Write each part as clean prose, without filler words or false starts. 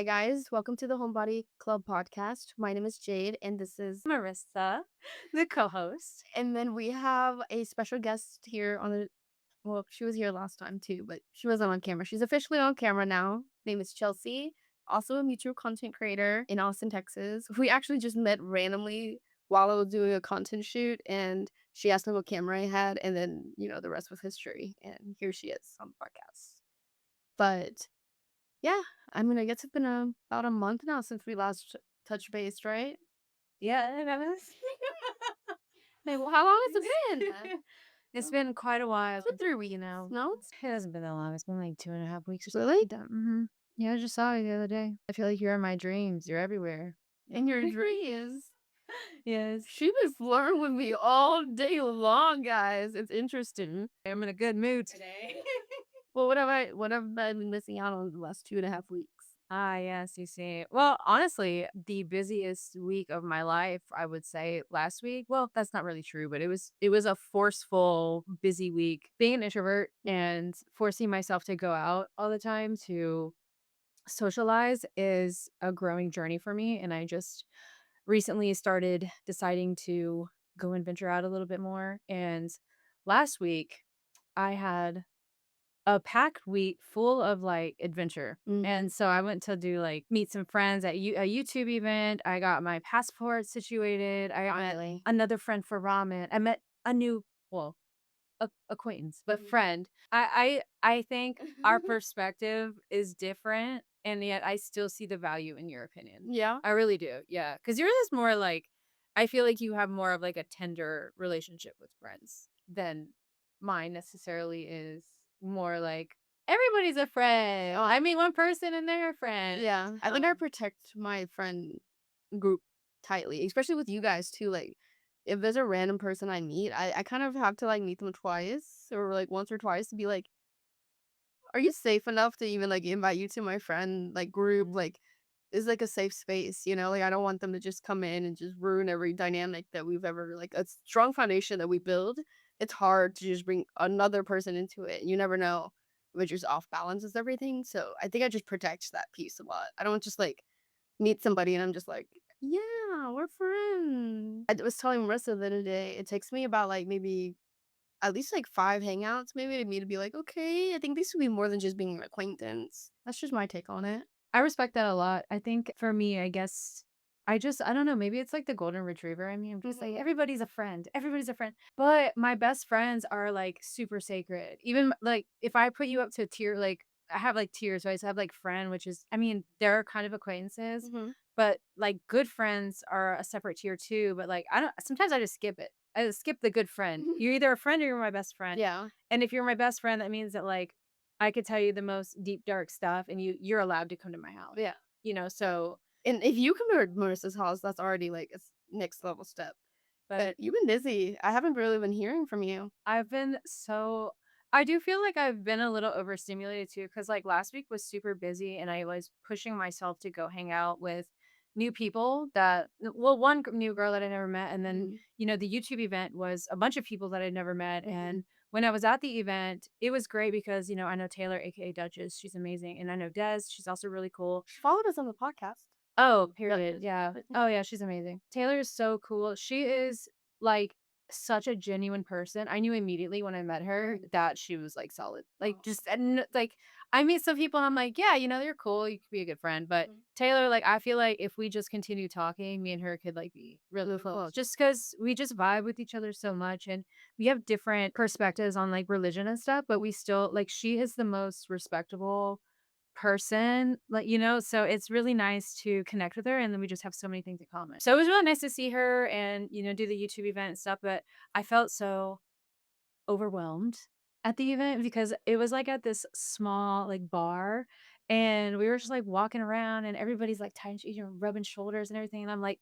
Hi guys, welcome to the Homebody Club Podcast. My name is Jade and this is Marissa, the co-host. and then we have a special guest here on the well, she was here last time too, but she wasn't on camera. She's officially on camera now. Name is Chelsea, also a mutual content creator in Austin, Texas. We actually just met randomly while I was doing a content shoot and she asked me what camera I had and then, the rest was history. And here she is on the podcast. But yeah, I mean, I guess it's been about a month now since we last touched base, right? Yeah, that was. Hey, well, how long has it been? It's been quite a while. It's been 3 weeks. No, It hasn't been that long. It's been like 2.5 weeks or something really? like that. Yeah, I just saw you the other day. I feel like you're in my dreams. You're everywhere. In your dreams. Yes. She been flirting with me all day long, guys. It's interesting. I'm in a good mood today. Well, what have I been missing out on the last 2.5 weeks? Yes, you see. Well, honestly, the busiest week of my life, I would say last week. Well, that's not really true, but it was a forceful, busy week. Being an introvert and forcing myself to go out all the time to socialize is a growing journey for me. And I just recently started deciding to go and venture out a little bit more. And last week, I had a packed week full of like adventure. And so I went to do like meet some friends at a YouTube event. I got my passport situated. I met Finally. another friend for ramen. I met a new, well, acquaintance, but friend. I think our perspective is different, and yet I still see the value in your opinion. Yeah. I really do. Yeah, because yours is more like I feel like you have more of like a tender relationship with friends than mine necessarily is more like everybody's a friend. Oh, I mean one person and they're a friend. Yeah. I think I protect my friend group tightly, especially with you guys too. Like, if there's a random person I meet, I kind of have to like meet them twice or like once or twice to be like, are you safe enough to even like invite you to my friend like group? Like, is like a safe space, you know? Like, I don't want them to just come in and just ruin every dynamic that we've ever like a strong foundation that we build. It's hard to just bring another person into it. You never know if it just off balances everything. So I think I just protect that piece a lot. I don't just like meet somebody and I'm just like, yeah, we're friends. I was telling Marissa the other day, it takes me about like maybe at least like 5 hangouts maybe to me to be like, "Okay, I think this would be more than just being an acquaintance." That's just my take on it. I respect that a lot. I think for me, I guess I don't know, maybe it's like the golden retriever. I mean, I'm just like everybody's a friend. Everybody's a friend. But my best friends are like super sacred. Even like if I put you up to a tier like I have like tiers, right? So I have like friend, which is I mean, they're kind of acquaintances, Mhm. but like good friends are a separate tier too. But like I don't sometimes I just skip it. I just skip the good friend. You're either a friend or you're my best friend. Yeah. And if you're my best friend, that means that like I could tell you the most deep dark stuff and you're allowed to come to my house. Yeah. So And if you come to Marissa's house, that's already like a next level step. but But you've been busy. I haven't really been hearing from you. I've been so I do feel like I've been a little overstimulated too cuz like last week was super busy and I was pushing myself to go hang out with new people that well one new girl that I never met and then Mhm. the YouTube event was a bunch of people that I'd never met Mhm. and when I was at the event it was great because I know Taylor aka Duchess, she's amazing, and I know Des, she's also really cool. She followed us on the podcast. Oh, Yeah. period. Yeah. Oh, yeah, she's amazing. Taylor is so cool. She is like such a genuine person. I knew immediately when I met her that she was like solid. Like just and like I meet some people and I'm like, yeah, you're cool. You could be a good friend. But Taylor, like I feel like if we just continue talking, me and her could like be really close. Just because we just vibe with each other so much and we have different perspectives on like religion and stuff, but we still like she is the most respectable person, like, so it's really nice to connect with her and then we just have so many things in common. So it was really nice to see her and, do the YouTube event and stuff, but I felt so overwhelmed at the event because it was like at this small like bar and we were just like walking around and everybody's like rubbing shoulders and everything and I'm like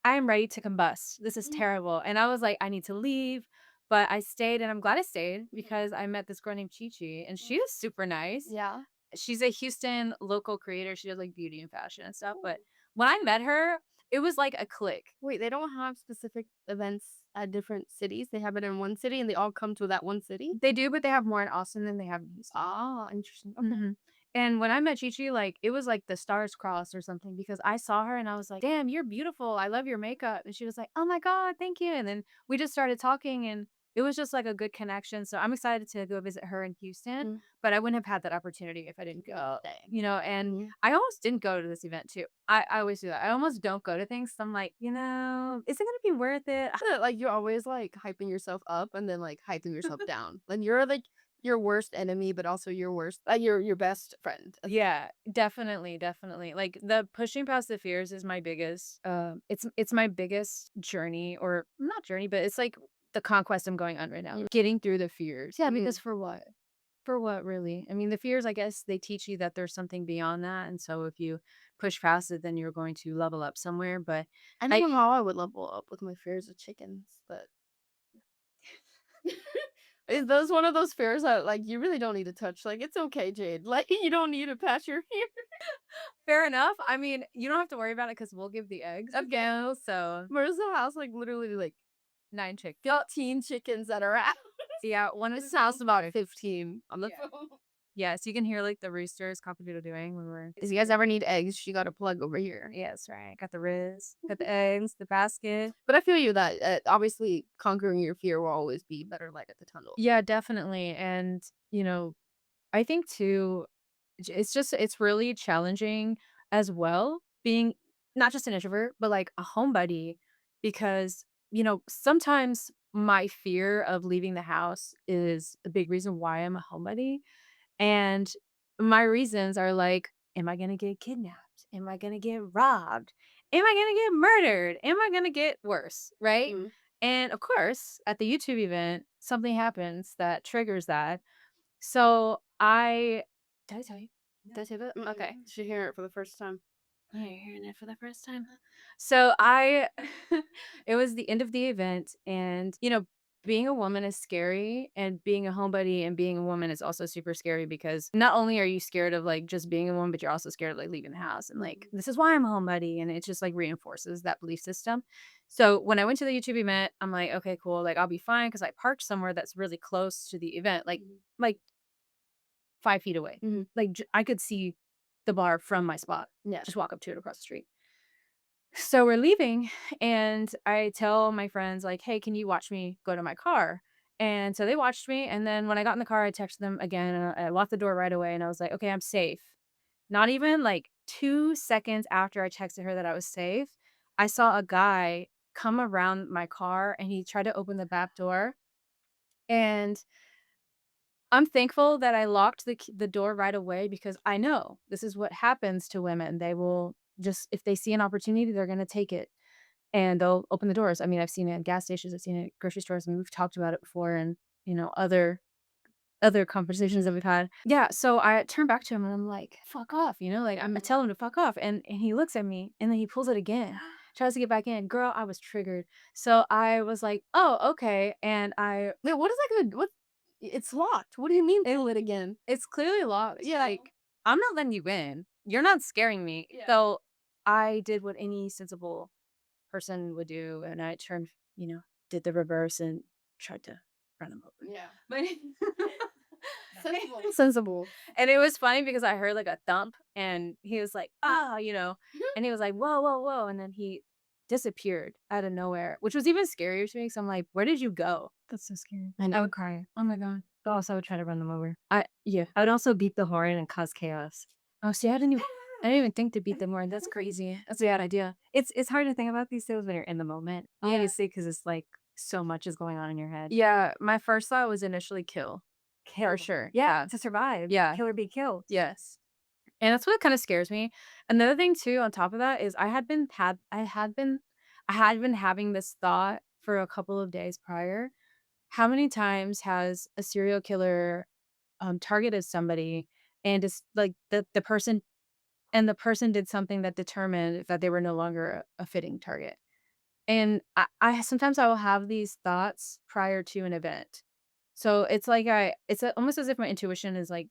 I'm ready to combust. This is terrible. And I was like, I need to leave. But I stayed and I'm glad I stayed because I met this girl named Chi Chi and she was super nice. Yeah. She's a Houston local creator. She does like beauty and fashion and stuff. But when I met her, it was like a click. Wait, they don't have specific events at different cities. They have it in one city and they all come to that one city? They do, but they have more in Austin than they have in Houston. Ah, interesting. Okay. Mhm. And when I met Chi-Chi, like, it was like the stars crossed or something because I saw her and I was like, "Damn, you're beautiful. I love your makeup." And she was like, "Oh my God, thank you." And then we just started talking and it was just like a good connection. So I'm excited to go visit her in Houston, Mm. but I wouldn't have had that opportunity if I didn't go, Dang. and Mhm. I almost didn't go to this event too. I always do that. I almost don't go to things. So I'm like, is it going to be worth it? Like, you're always, like, hyping yourself up and then, like, hyping yourself down. And you're, like, your worst enemy, but also your worst your best friend. Yeah, definitely, definitely. Like the pushing past the fears is my biggest it's my biggest journey or not journey, but it's like the conquest I'm going on right now. Mm. Getting through the fears. Yeah, Mhm. because for what? For what really? I mean, the fears, I guess they teach you that there's something beyond that. And so if you push past it, then you're going to level up somewhere. But I don't I know how I would level up with my fears of chickens, but is those one of those fears that, like, you really don't need to touch? Like, it's okay, Jade. Like, you don't need to patch your fear. fair enough. I mean, you don't have to worry about it because we'll give the eggs. Okay. So Marissa has, like, literally, like, 9 chicks. 15 chickens that are out. Yeah, one of This the house about 15 on the yeah. phone. Yes, you can hear like the roosters cock-a-doodle doing when we're If you guys ever need eggs, she got a plug over here. yes, right. Got the Riz, got the eggs, the basket. But I feel you that obviously conquering your fear will always be better light at the tunnel. Yeah, definitely. And, I think too, it's really challenging as well being not just an introvert, but like a homebody because, sometimes my fear of leaving the house is a big reason why I'm a homebody. And my reasons are like, am I gonna get kidnapped? Am I gonna get robbed? Am I gonna get murdered? Am I gonna get worse? Right? Mhm. And of course, at the YouTube event, something happens that triggers that. So I did I tell you? Did I say that? Mm-mm. Okay. She hear it for the first time. Oh, you're hearing it for the first time. So I it was the end of the event and being a woman is scary and being a homebody and being a woman is also super scary because not only are you scared of like just being a woman, but you're also scared of like leaving the house and like this is why I'm a homebody and it just like reinforces that belief system. So when I went to the YouTube event, I'm like, okay, cool, like I'll be fine because I parked somewhere that's really close to the event, like 5 feet away. Mhm. Like I could see the bar from my spot. Yeah. Just walk up to it across the street. So we're leaving, and I tell my friends, like, hey, can you watch me go to my car? And so they watched me. And then when I got in the car, I texted them again. And I locked the door right away. And I was like, okay, I'm safe. Not even like 2 seconds after I texted her that I was safe, I saw a guy come around my car and he tried to open the back door. And I'm thankful that I locked the door right away because I know this is what happens to women. They will just, if they see an opportunity, they're going to take it and they'll open the doors. I mean, I've seen it at gas stations, I've seen it at grocery stores. I mean, we've talked about it before and, other conversations that we've had. Yeah. So I turn back to him and I'm like, fuck off, like I'm gonna tell him to fuck off. And he looks at me and then he pulls it again, tries to get back in. Girl, I was triggered. So I was like, oh, okay. And Wait, what is that gonna what it's locked. What do you mean it, pull it again? it's clearly locked. Yeah. Like, I'm not letting you in. You're not scaring me. Yeah. So I did what any sensible person would do, and I turned, did the reverse and tried to run him over. Yeah. But Sensible. Sensible. and it was funny because I heard like a thump, and he was like, and he was like, whoa, whoa, whoa, and then he disappeared out of nowhere, which was even scarier to me. So I'm like, where did you go? That's so scary. I know. I would cry. Oh my god. But also I would try to run them over. Yeah. I would also beat the horn and cause chaos. Oh, see, I didn't even think to beat them more. That's crazy. That's a bad idea. It's hard to think about these things when you're in the moment, Yeah. obviously, because it's like so much is going on in your head. Yeah, my first thought was initially kill. For sure. Yeah, to survive. Yeah. Kill or be killed. Yes. And that's what kind of scares me. Another thing too, on top of that, is I had been having this thought for a couple of days prior. How many times has a serial killer targeted somebody and it's like the person did something that determined that they were no longer a fitting target. And I sometimes I will have these thoughts prior to an event. So it's like almost as if my intuition is like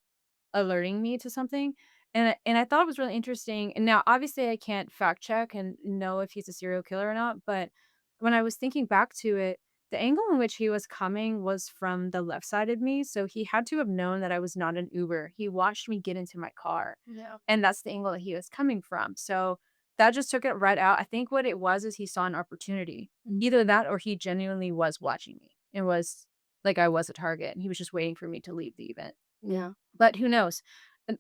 alerting me to something. And I thought it was really interesting. And now obviously I can't fact check and know if he's a serial killer or not, but when I was thinking back to it, the angle in which he was coming was from the left side of me. So he had to have known that I was not an Uber. He watched me get into my car. Yeah. And that's the angle that he was coming from. So that just took it right out. I think what it was is he saw an opportunity. Either that or he genuinely was watching me. It was like I was a target and he was just waiting for me to leave the event. Yeah. But who knows?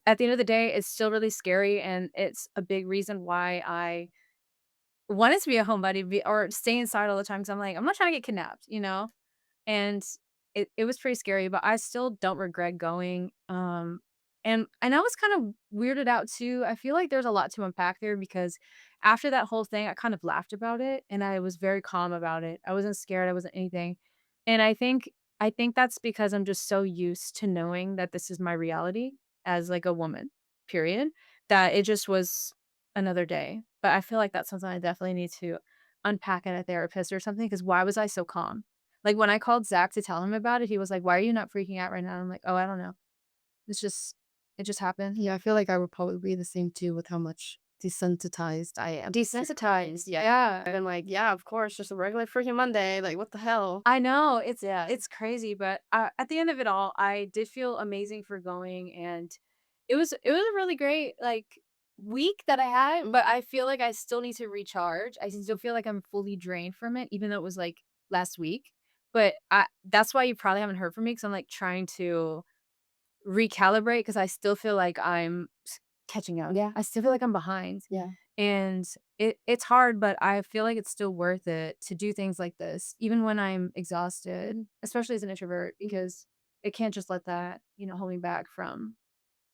At the end of the day, it's still really scary. And it's a big reason why I wanted to be a homebody or stay inside all the time. Cause I'm like, I'm not trying to get kidnapped, you know? And it was pretty scary, but I still don't regret going. And I was kind of weirded out too. I feel like there's a lot to unpack there because after that whole thing, I kind of laughed about it and I was very calm about it. I wasn't scared, I wasn't anything. And I think that's because I'm just so used to knowing that this is my reality as like a woman, period, that it just was another day. But I feel like that's something I definitely need to unpack at a therapist or something because why was I so calm? Like, when I called Zach to tell him about it, he was like, "Why are you not freaking out right now?" I'm like, "Oh, I don't know. It's just it just happened." Yeah, I feel like I would probably be the same too with how much desensitized I am. Desensitized. Yeah. Yeah. And like, yeah, of course, just a regular freaking Monday. Like, what the hell? I know. Yeah. It's crazy, but at the end of it all, I did feel amazing for going, and it was a really great, like, week that I had, but I feel like I still need to recharge. I still feel like I'm fully drained from it, even though it was, like, last week. But that's why you probably haven't heard from me because 'cause I'm, like, trying to recalibrate because I still feel like I'm catching up. Yeah. I still feel like I'm behind. Yeah. And it's hard, but I feel like it's still worth it to do things like this, even when I'm exhausted, especially as an introvert, because it can't just let that, hold me back from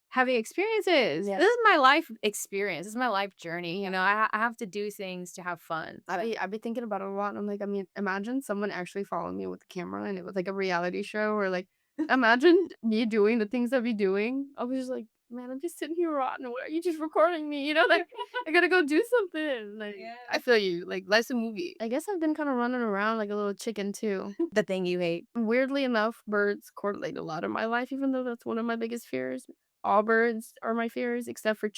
having experiences. Yes. This is my life experience. This is my life journey. I have to do things to have fun. I've been thinking about it a lot. And I'm like, I mean, imagine someone actually following me with a camera and it was like a reality show or like, imagine me doing the things I'd be doing. I was just like, man, I'm just sitting here rotting. Why are you just recording me? Like, I gotta go do something. Like, Yeah. I feel you. Like, life's a movie. I guess I've been kind of running around like a little chicken too. The thing you hate. Weirdly enough, birds correlate a lot in my life, even though that's one of my biggest fears. All birds are my fears, except for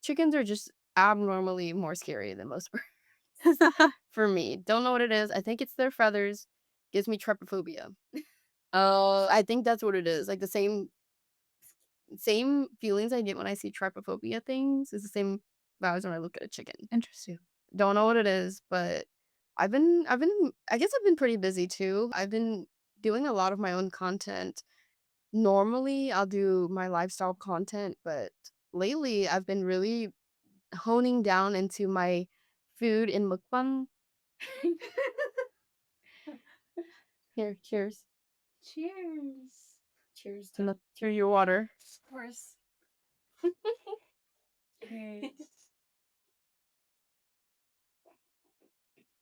chickens are just abnormally more scary than most birds. For me. Don't know what it is. I think it's their feathers. Gives me trypophobia. Oh, I think that's what it is. Like the same feelings I get when I see trypophobia things is the same vibes when I look at a chicken. Interesting. Don't know what it is, but I guess I've been pretty busy too. I've been doing a lot of my own content. Normally, I'll do my lifestyle content, but lately I've been really honing down into my food and mukbang. Here, cheers. Cheers. Cheers to your water. Of course.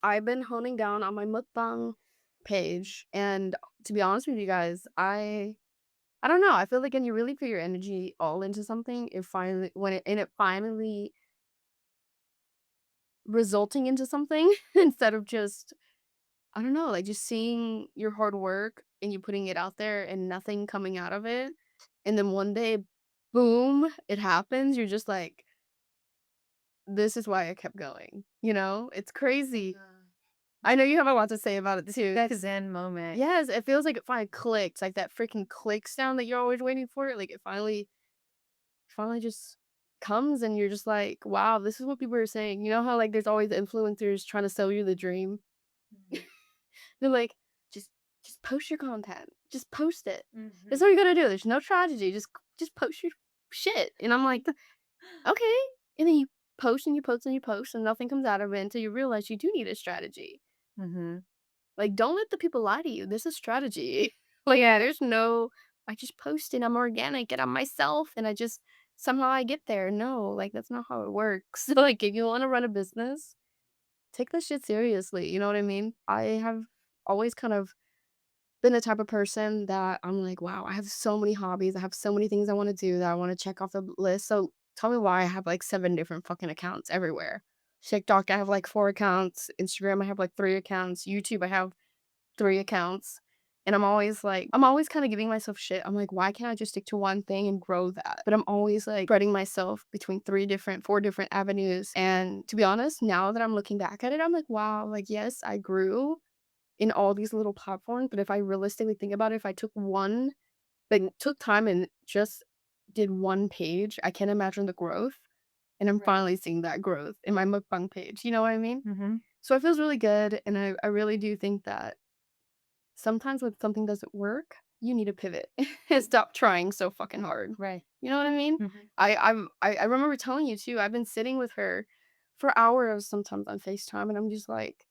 I've been honing down on my mukbang page, and to be honest with you guys, I don't know. I feel like when you really put your energy all into something, it finally resulting into something instead of just I don't know, like just seeing your hard work and you putting it out there and nothing coming out of it, and then one day, boom, it happens. You're just like, this is why I kept going. It's crazy. I know you have a lot to say about it too. That zen moment. Yes, it feels like it finally clicked, like that freaking click sound that you're always waiting for. Like it finally just comes, and you're just like, wow, this is what people are saying. You know how like there's always influencers trying to sell you the dream. They're like, just post your content, just post it. That's all you gotta do. There's no tragedy. Just post your shit. And I'm like, okay. And then you post and you post and you post, and nothing comes out of it until you realize you do need a strategy. Mm-hmm. Like, don't let the people lie to you. There's a strategy. Like, yeah, there's no, I just post and I'm organic and I'm myself and somehow I get there. No, like, that's not how it works. Like, if you want to run a business, take this shit seriously. You know what I mean? I have always kind of been the type of person that I'm like, wow, I have so many hobbies. I have so many things I want to do that I want to check off the list. So tell me why I have like 7 different fucking accounts everywhere. TikTok, I have like 4 accounts. Instagram, I have like 3 accounts. YouTube, I have 3 accounts. And I'm always kind of giving myself shit. I'm like, why can't I just stick to one thing and grow that? But I'm always like spreading myself between 4 different avenues. And to be honest, now that I'm looking back at it, I'm like, wow, like, yes, I grew in all these little platforms, but if I realistically think about it, if I took one like, took time and just did one page, I can't imagine the growth, and I'm finally seeing that growth in my mukbang page, you know what I mean? Mm-hmm. So it feels really good, and I really do think that sometimes when something doesn't work, you need to pivot and stop trying so fucking hard. Right. You know what I mean? Mm-hmm. I remember telling you too, I've been sitting with her for hours sometimes on FaceTime, and I'm just like,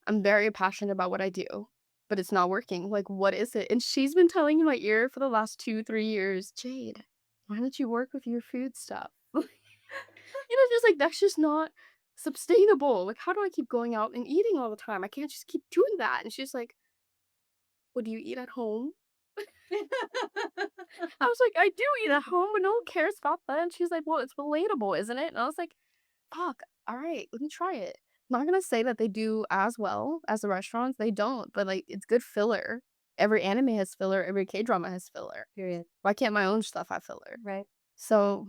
I'm very passionate about what I do, but it's not working. Like, what is it? And she's been telling in my ear for the last 2, 3 years, Jade, why don't you work with your food stuff? Just like that's just not sustainable. Like, how do I keep going out and eating all the time? I can't just keep doing that. And she's like, "What do you eat at home?" I was like, "I do eat at home, but no one cares about that." And she's like, "Well, it's relatable, isn't it?" And I was like, "Fuck, all right, let me try it." I'm not gonna say that they do as well as the restaurants. They don't, but like it's good filler. Every anime has filler. Every K drama has filler. Period. Why can't my own stuff have filler? Right. So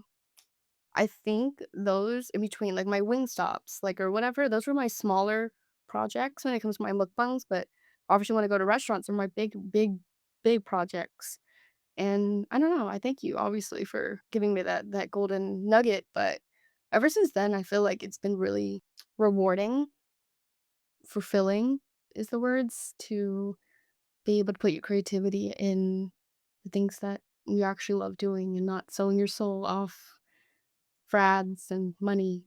I think those in between, like my wing stops, like or whatever, those were my smaller projects when it comes to my mukbangs. But obviously, when I go to restaurants, are my big, big, big projects. And I don't know, I thank you obviously for giving me that golden nugget, but ever since then, I feel like it's been really rewarding, fulfilling is the words, to be able to put your creativity in the things that you actually love doing and not selling your soul off for ads and money.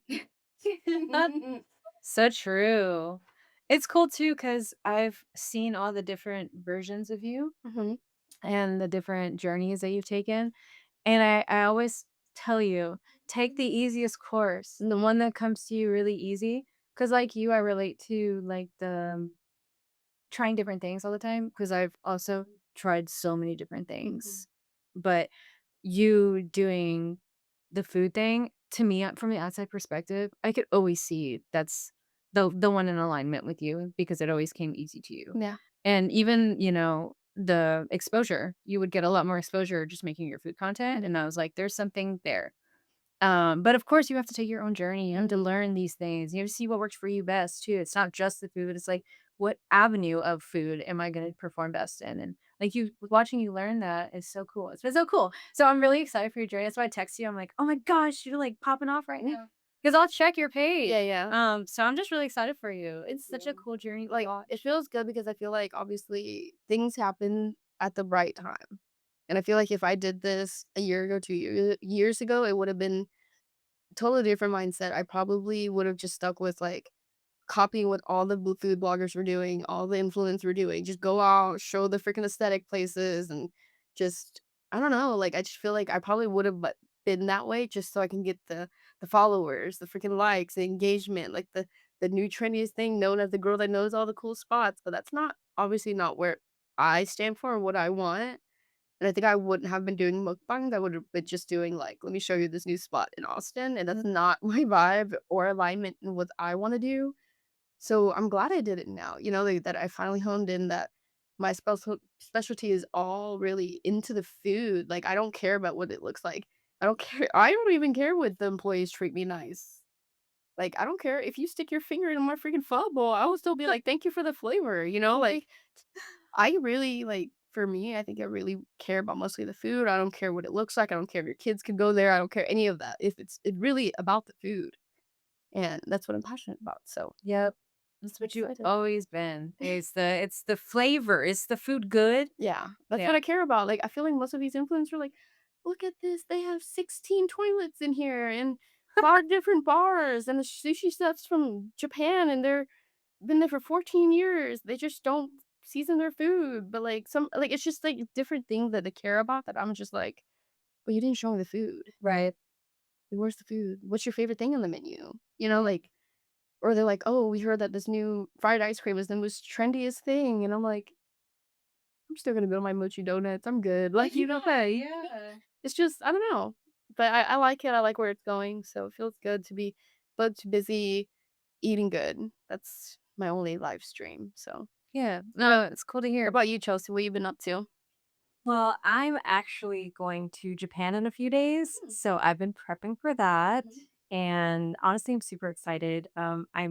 So true. It's cool too because I've seen all the different versions of you Mhm. and the different journeys that you've taken. And I always tell you, take the easiest course, the one that comes to you really easy. Cause like you, I relate to like the trying different things all the time. Cause I've also tried so many different Mhm. things. But you doing the food thing, to me, from the outside perspective, I could always see that's the one in alignment with you because it always came easy to you. Yeah. And even, the exposure, you would get a lot more exposure just making your food content. And I was like, there's something there. But of course, you have to take your own journey. You have to learn these things. You have to see what works for you best too. It's not just the food. It's like, what avenue of food am I going to perform best in? And like you, watching you learn that is so cool. It's been so cool. So I'm really excited for your journey. That's why I text you. I'm like, oh my gosh, you're like popping off right now. Because I'll check your page. Yeah, yeah. So I'm just really excited for you. It's such a cool journey. Like, it feels good because I feel like obviously things happen at the right time. And I feel like if I did this a year ago, 2 years ago, it would have been totally different mindset. I probably would have just stuck with like copying what all the food bloggers were doing, all the influencers were doing. Just go out, show the freaking aesthetic places, and just I don't know. Like I just feel like I probably would have been that way just so I can get the followers, the freaking likes, the engagement, like the new trendiest thing, known as the girl that knows all the cool spots. But that's not obviously not where I stand for and what I want. And I think I wouldn't have been doing mukbangs. I would have been just doing like, let me show you this new spot in Austin. And that's not my vibe or alignment in what I want to do. So I'm glad I did it now, like, that I finally honed in that my specialty is all really into the food. Like, I don't care about what it looks like. I don't care. I don't even care what the employees treat me nice. Like, I don't care if you stick your finger in my freaking pho bowl. I will still be like, thank you for the flavor, Like, I really like. For me, I think I really care about mostly the food. I don't care what it looks like. I don't care if your kids could go there. I don't care any of that. If it's really about the food, and that's what I'm passionate about. So Yep. That's I'm what you excited. always been. It's the flavor. Is the food good? Yeah, that's what Yeah. I care about. Like, I feel like most of these influencers are like, "Look at this, they have 16 toilets in here and 5 different bars, and the sushi stuff's from Japan, and they're been there for 14 years. They just don't season their food." But, like, it's just, like, different things that they care about that I'm just like, "But you didn't show me the food. Right. Like, where's the food? What's your favorite thing on the menu?" Like or they're like, "Oh, we heard that this new fried ice cream is the most trendiest thing," and I'm like, I'm still gonna build my mochi donuts. I'm good. Like, Yeah. it's just I don't know. But I like it. I like where it's going. So it feels good to be booked, busy, eating good. That's my only live stream. So Yeah. what No, it's cool to what hear. about you, Chelsea? What you been up to? Well, I'm actually going to Japan in a few days, so I've been prepping for that, and honestly, I'm super excited. I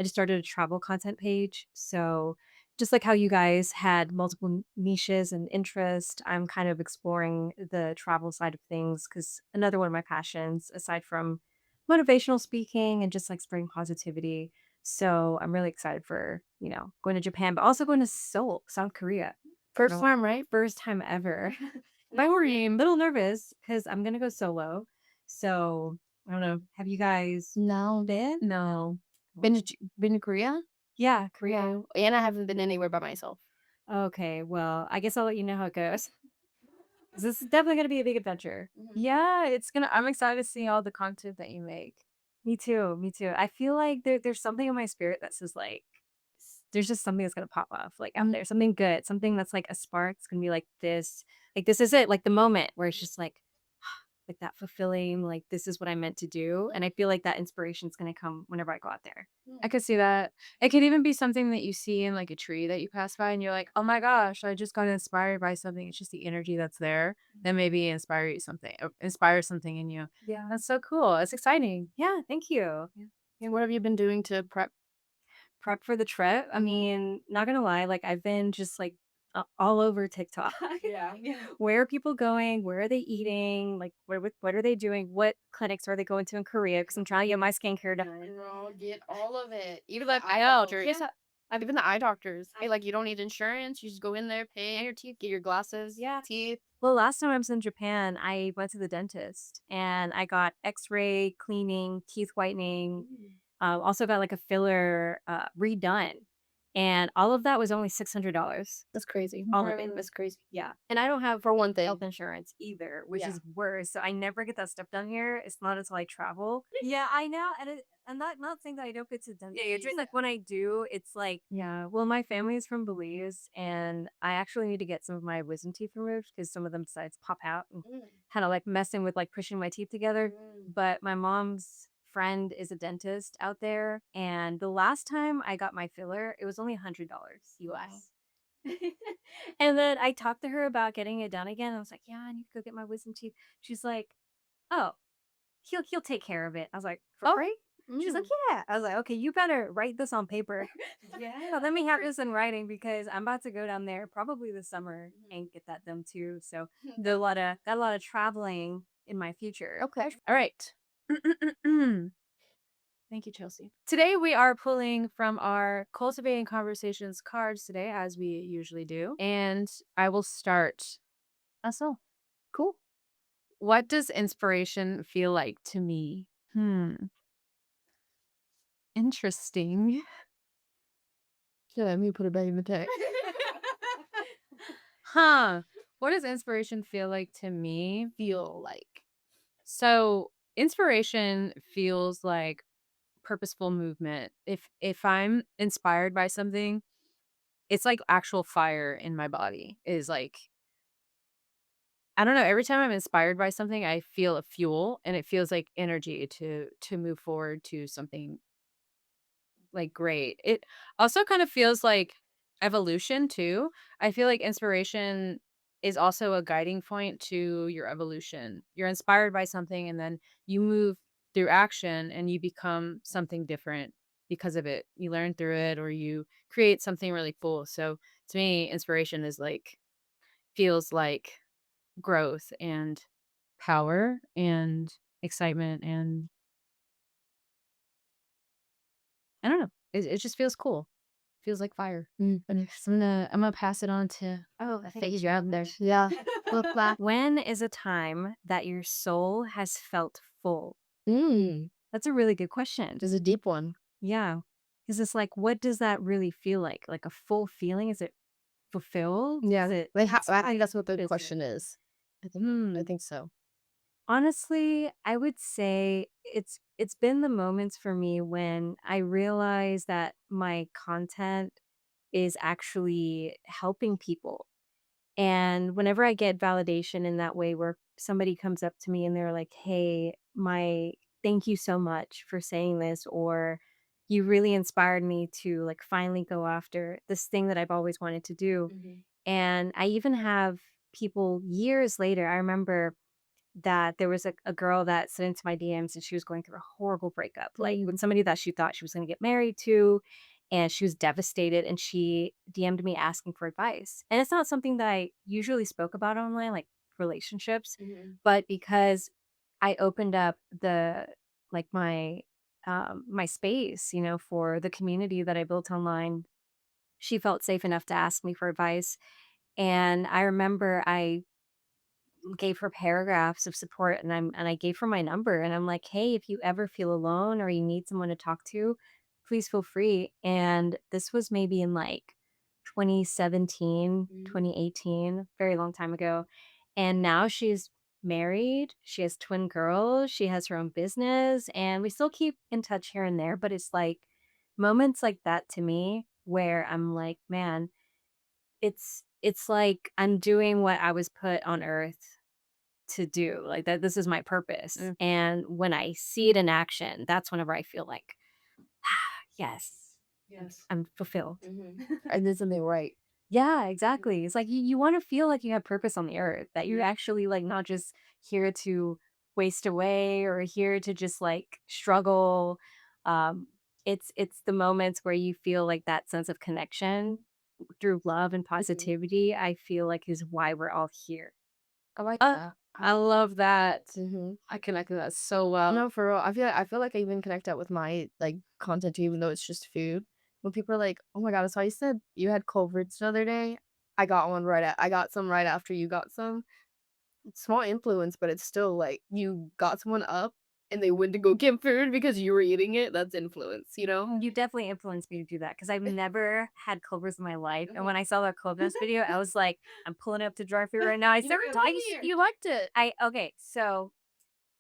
just started a travel content page, so just like how you guys had multiple niches and interest, I'm kind of exploring the travel side of things because another one of my passions, aside from motivational speaking and just like spreading positivity. So I'm really excited for, going to Japan, but also going to Seoul, South Korea. First time, right? First time ever. I'm a little nervous because I'm going to go solo. So I don't know. Have you guys No. been? No. Been to Korea? Yeah, Korea. No. And I haven't been anywhere by myself. Okay, well, I guess I'll let you know how it goes. 'Cause this is definitely gonna be a big adventure. Yeah, I'm excited to see all the content that you make. Me too, me too. I feel like there's something in my spirit that says like there's just something that's gonna pop off. Like out there, something good, something that's like a spark. It's gonna be like this is it, like the moment where it's just like that fulfilling, like this is what I meant to do. And I feel like that inspiration is gonna come whenever I go out there. I could see that. It could even be something that you see in like a tree that you pass by and you're like, oh my gosh, I just got inspired by something. It's just the energy that's there that maybe inspire something in you. Yeah. That's so cool. It's exciting. Yeah, thank you. And what have you been doing to prep? Prep for the trip. I mean, not gonna lie, like I've been just like all over TikTok. Yeah. Where are people going? Where are they eating? Like, what are they doing? What clinics are they going to in Korea? Because I'm trying to get my skincare done. Girl, get all of it. Even Like, the eye I know, doctors. yes, Even the eye doctors. Hey, like you don't need insurance. You just go in there, pay your teeth, get your glasses, Yeah. teeth. Well, last time I was in Japan, I went to the dentist and I got X-ray cleaning, teeth whitening. Also got like a filler redone, and all of that was only $600. That's crazy. All of it. That's crazy. Yeah. And I don't have For one thing. health insurance either, which Yeah. is worse. So I never get that stuff done here. It's not until I travel. Yeah, I know. And I'm not saying that I don't get to done. Yeah, you're just like when I do, it's like, yeah, well, my family is from Belize and I actually need to get some of my wisdom teeth removed because some of them decided to pop out and kind of like messing with like pushing my teeth together. But my mom's friend is a dentist out there. And the last time I got my filler, it was only $100 US. And then I talked to her about getting it done again. I was like, yeah, I need to go get my wisdom teeth. She's like, oh, he'll take care of it. I was like, for free? She's like, yeah. I was like, okay, you better write this on paper. Yeah. Let me have this in writing because I'm about to go down there probably this summer and get that done too. So got a lot of traveling in my future. Okay. All right. Thank you, Chelsea. Today we are pulling from our Cultivating Conversations cards today, as we usually do. And I will start us all. Cool. What does inspiration feel like to me? Interesting. Yeah, let me put it back in the text. What does inspiration feel like to me? Feel like. So inspiration feels like purposeful movement. If I'm inspired by something, it's like actual fire in my body. Is like, I don't know, every time I'm inspired by something, I feel a fuel and it feels like energy to move forward to something like great. It also kind of feels like evolution too. I feel like inspiration is also a guiding point to your evolution. You're inspired by something and then you move through action and you become something different because of it. You learn through it or you create something really cool. So to me, inspiration is like feels like growth and power and excitement and I don't know. It just feels cool. Feels like fire. But I'm gonna pass it on to phase you out there. Yeah. Look back. When is a time that your soul has felt full? Mm. That's a really good question. This is a deep one. Yeah. Is this like, what does that really feel like? Like a full feeling? Is it fulfilled? Yeah. Is it Like I think that's what the is it- question is. I think so. Honestly, I would say it's been the moments for me when I realize that my content is actually helping people. And whenever I get validation in that way where somebody comes up to me and they're like, "Hey, my thank you so much for saying this," or "You really inspired me to like finally go after this thing that I've always wanted to do." And I even have people years later, I remember that there was a girl that slid into my DMs and she was going through a horrible breakup, like with somebody that she thought she was going to get married to. and she was devastated, and she DM'd me asking for advice. And it's not something that I usually spoke about online, like relationships, but because I opened up my space, for the community that I built online, she felt safe enough to ask me for advice. And I remember I gave her paragraphs of support, and I gave her my number, and I'm like, "Hey, if you ever feel alone or you need someone to talk to, please feel free." And this was maybe in like 2017, 2018, very long time ago. And now she's married, she has twin girls, she has her own business, and we still keep in touch here and there, but it's like moments like that to me where I'm like, "Man, it's like I'm doing what I was put on earth to do, like, that this is my purpose." And when I see it in action, that's whenever I feel like, yes, I'm fulfilled. I did something right. Yeah, exactly. It's like you want to feel like you have purpose on the earth, that you're actually like not just here to waste away or here to just like struggle. Um, it's the moments where you feel like that sense of connection through love and positivity, I feel like is why we're all here. I like that. I love that. Mm-hmm. I connected that so well. No, for real. I feel like I even connect that with my like content too, even though it's just food. When people are like, "Oh my god, I saw you said you had culverts the other day. I got some right after you got some." Small influence, but it's still like you got someone up and they went to go get food because you were eating it. That's influence, you know? You definitely influenced me to do that because I've never had Cobras in my life. And when I saw that Cobras video, I was like, I'm pulling up to drive through right now. You never told me you liked it. Okay, so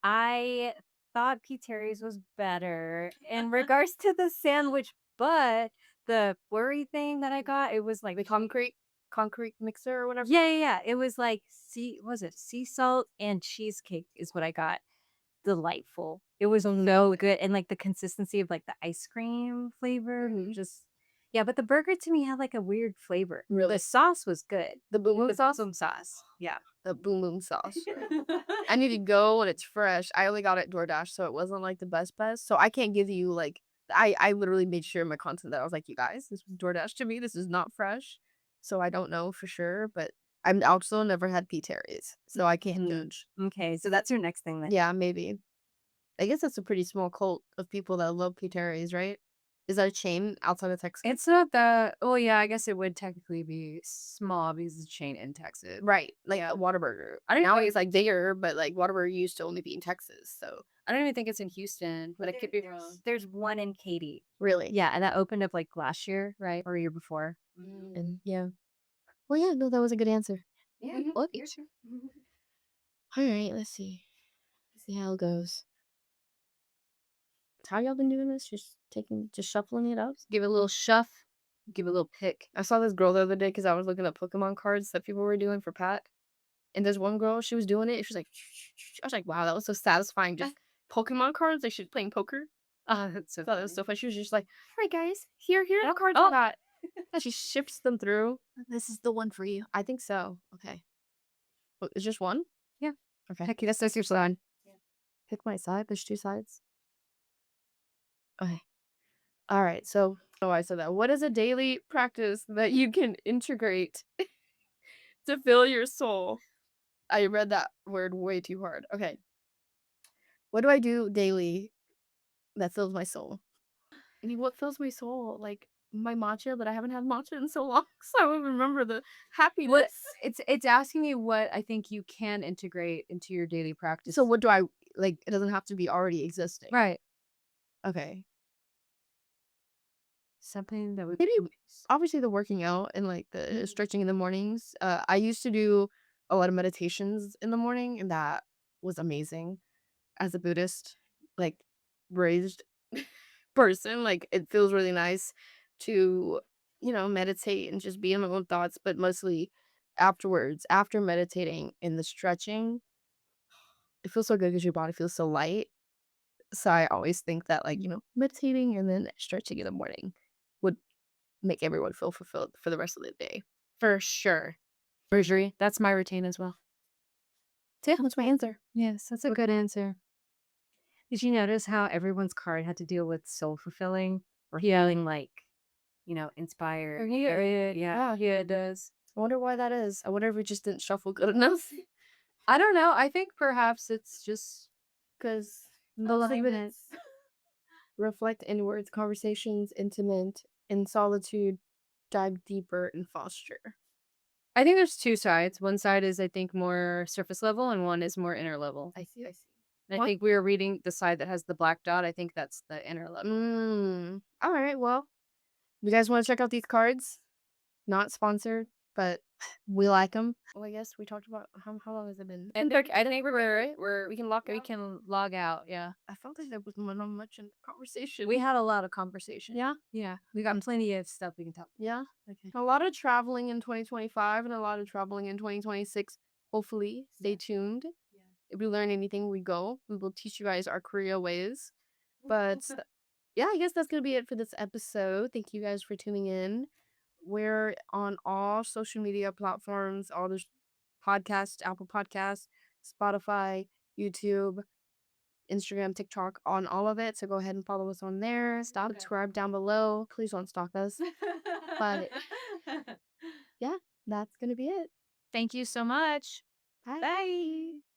I thought P. Terry's was better in regards to the sandwich, but the flurry thing that I got, it was like The concrete mixer or whatever. yeah. It was like sea salt and cheesecake is what I got. Delightful. It was so good, and like the consistency of like the ice cream flavor, just yeah. But the burger to me had like a weird flavor. Really? The sauce was good. The boom boom sauce? Boom sauce. Yeah. The boom boom sauce. I need to go when it's fresh. I only got it DoorDash, so it wasn't like the best. So I can't give you like I literally made sure in my content that I was like, you guys, this was DoorDash to me. This is not fresh. So I don't know for sure, but I'm also never had P. Terry's, so I can't judge. Okay, so that's your next thing then. Yeah, maybe. I guess that's a pretty small cult of people that love P. Terry's, right? Is that a chain outside of Texas? It's not that. Oh yeah, I guess it would technically be small because it's a chain in Texas. Right, like a Whataburger. Now it's like bigger, but like Whataburger used to only be in Texas, so I don't even think it's in Houston, but I could be wrong. There's one in Katy. really. Yeah, and that opened up like last year, right? Or a year before. And yeah. Well, yeah, no, that was a good answer. Yeah, Love you. All right, let's see. Let's see how it goes. How y'all been doing this? Just shuffling it up? Give it a little shuff. Give it a little pick. I saw this girl the other day because I was looking at Pokemon cards that people were doing for Pack. And there's one girl, she was doing it. And she was like, I was like, wow, that was so satisfying. Just Pokemon cards, like she's playing poker. That's so I thought that was so funny. She was just like, all right, guys, here are the cards Oh. I got. And she shifts them through. This is the one for you. I think so. Okay. It's just one? Yeah. Okay. Heck, that's your side. Pick my side. There's two sides. Okay. All right. So, oh, I said that. What is a daily practice that you can integrate to fill your soul? I read that word way too hard. Okay. What do I do daily that fills my soul? I mean, what fills my soul? Like my matcha, but I haven't had matcha in so long, so I don't remember the happiness. What it's asking you what I think you can integrate into your daily practice. So what do I like? It doesn't have to be already existing. Right. Okay. Something that would Maybe obviously the working out and like the stretching in the mornings. I used to do a lot of meditations in the morning, and that was amazing. As a Buddhist, like raised person, like it feels really nice to, meditate and just be in my own thoughts, but mostly afterwards, after meditating and the stretching, it feels so good because your body feels so light. So I always think that like, meditating and then stretching in the morning would make everyone feel fulfilled for the rest of the day. for sure. Surgery. That's my routine as well. So yeah, that's my answer. Yes, that's a good answer. Did you notice how everyone's card had to deal with soul fulfilling or Yeah. feeling like inspire. Yeah, it does. I wonder why that is. I wonder if we just didn't shuffle good enough. I don't know. I think perhaps it's just Because the limits. reflect inwards, conversations intimate, in solitude, dive deeper, and foster. I think there's two sides. One side is, I think, more surface level, and one is more inner level. I see. And I think we were reading the side that has the black dot. I think that's the inner level. All right. Well, you guys want to check out these cards? Not sponsored, but we like them. Well, I guess we talked about how long has it been? I think we can log out. Yeah. I felt like there was not much in the conversation. We had a lot of conversation. Yeah. Yeah. We got plenty of stuff we can talk. Yeah. Okay. A lot of traveling in 2025 and a lot of traveling in 2026. Hopefully, stay tuned. Yeah. If we learn anything, we go. We will teach you guys our Korea ways. But yeah, I guess that's gonna be it for this episode. Thank you guys for tuning in. We're on all social media platforms, all the podcasts, Apple Podcasts, Spotify, YouTube, Instagram, TikTok, on all of it. So go ahead and follow us on there. Subscribe down below. Please don't stalk us. But yeah, that's gonna be it. Thank you so much. Bye. Bye.